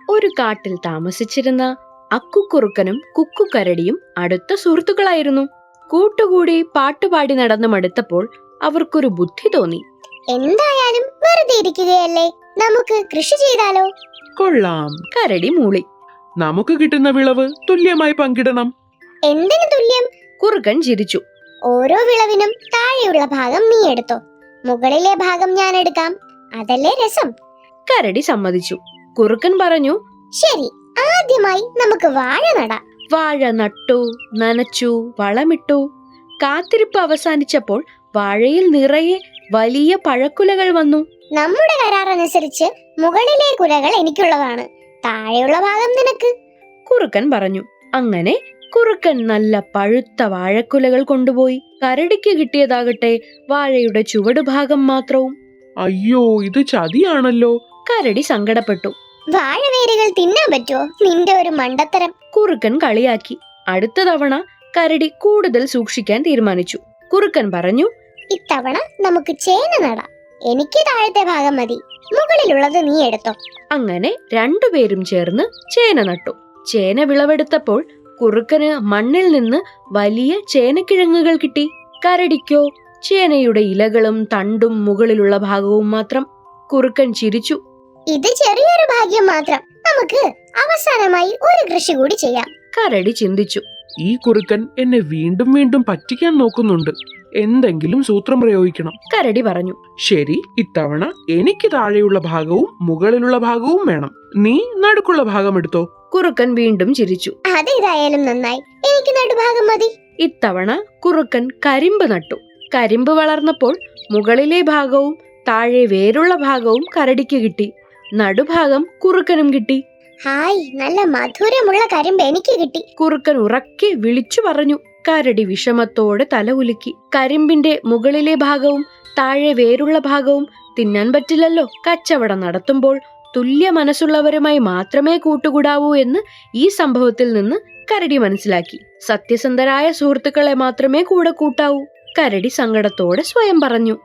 ഒരു കാട്ടിൽ താമസിച്ചിരുന്ന അക്കുക്കുറുക്കനും കുക്കുകരടിയും അടുത്ത സുഹൃത്തുക്കളായിരുന്നു. കൂട്ടുകൂടി പാട്ടുപാടി നടന്നു മടുത്തപ്പോൾ അവർക്കൊരു ബുദ്ധി തോന്നി. എന്തായാലും വെറുതെ ഇരിക്കുകയല്ലേ, നമുക്ക് കൃഷി ചെയ്താലോ? കൊള്ളാം. കരടി മൂളി. നമുക്ക് കിട്ടുന്ന വിളവ് തുല്യമായി പങ്കിടണം. എന്തിനു തുല്യം? കുറുക്കൻ ചിരിച്ചു. ഓരോ വിളവിനും താഴെയുള്ള ഭാഗം നീ എടുത്തോ, മുകളിലെ ഭാഗം ഞാൻ എടുക്കാം. അതല്ലേ രസം. കരടി സമ്മതിച്ചു. കുറുക്കൻ പറഞ്ഞു, ശരി, ആദ്യമായി നമുക്ക് വാഴ നടാം. വാഴ നട്ടു, നനച്ചു, വളമിട്ടു. കാത്തിരിപ്പ് അവസാനിച്ചപ്പോൾ വാഴയിൽ നിറയെ വലിയ പഴക്കുലകൾ വന്നു. നമ്മുടെ കരാറനുസരിച്ച് മുകളിലെ കുലകൾ എനിക്കുള്ളതാണ്, താഴെയുള്ള ഭാഗം നിനക്ക്, കുറുക്കൻ പറഞ്ഞു. അങ്ങനെ കുറുക്കൻ നല്ല പഴുത്ത വാഴക്കുലകൾ കൊണ്ടുപോയി. കരടിക്ക് കിട്ടിയതാകട്ടെ വാഴയുടെ ചുവടുഭാഗം മാത്രവും. അയ്യോ, ഇത് ചതിയാണല്ലോ. കരടി സങ്കടപ്പെട്ടു. വാഴവേരുകൾ തിന്നാൻ പറ്റുമോ? നിന്റെ ഒരു മണ്ടത്തരം. കുറുക്കൻ കളിയാക്കി. അടുത്ത തവണ കരടി കൂടുതൽ സൂക്ഷിക്കാൻ തീരുമാനിച്ചു. കുറുക്കൻ പറഞ്ഞു, ഇത്തവണ നമുക്ക് ചേന നടാം. എനിക്ക് താഴത്തെ ഭാഗം മതി, മുകളിലുള്ളത് നീ എടുത്തോ. അങ്ങനെ രണ്ടുപേരും ചേർന്ന് ചേന നട്ടു. ചേന വിളവെടുത്തപ്പോൾ കുറുക്കന് മണ്ണിൽ നിന്ന് വലിയ ചേനക്കിഴങ്ങുകൾ കിട്ടി. കരടിക്കോ ചേനയുടെ ഇലകളും തണ്ടും മുകളിലുള്ള ഭാഗവും മാത്രം. കുറുക്കൻ ചിരിച്ചു. ഇത് ചെറിയൊരു ഭാഗ്യം മാത്രം, നമുക്ക് അവസാനമായി ഒരു കൃഷി കൂടി ചെയ്യാം. കരടി ചിന്തിച്ചു. ഈ കുറുക്കൻ എന്നെ വീണ്ടും വീണ്ടും പറ്റിക്കാൻ നോക്കുന്നുണ്ട്. എന്തെങ്കിലും സൂത്രം പ്രയോഗിക്കണം. കരടി പറഞ്ഞു. ശരി, ഇത്തവണ എനിക്ക് താഴെയുള്ള ഭാഗവും മുകളിലുള്ള ഭാഗവും വേണം. നീ നടുക്കുള്ള ഭാഗം എടുത്തോ. കുറുക്കൻ വീണ്ടും ചിരിച്ചു. അതേതായാലും നന്നായി, എനിക്ക് നടുഭാഗം മതി. ഇത്തവണ കുറുക്കൻ കരിമ്പ് നട്ടു. കരിമ്പ് വളർന്നപ്പോൾ മുകളിലെ ഭാഗവും താഴെ വേരുള്ള ഭാഗവും കരടിക്ക് കിട്ടി. നടുഭാഗം കുറുക്കനും കിട്ടി. ഹായ്, നല്ല മധുരമുള്ള കരിമ്പ് എനിക്ക് കിട്ടി. കുറുക്കൻ ഉറക്കെ വിളിച്ചു പറഞ്ഞു. കരടി വിഷമത്തോടെ തല ഉലുക്കി. കരിമ്പിന്റെ മുകളിലെ ഭാഗവും താഴെ വേരുള്ള ഭാഗവും തിന്നാൻ പറ്റില്ലല്ലോ. കച്ചവടം നടത്തുമ്പോൾ തുല്യ മനസ്സുള്ളവരുമായി മാത്രമേ കൂട്ടുകൂടാവൂ എന്ന് ഈ സംഭവത്തിൽ നിന്ന് കരടി മനസ്സിലാക്കി. സത്യസന്ധരായ സുഹൃത്തുക്കളെ മാത്രമേ കൂടെ കൂട്ടാവൂ. കരടി സങ്കടത്തോടെ സ്വയം പറഞ്ഞു.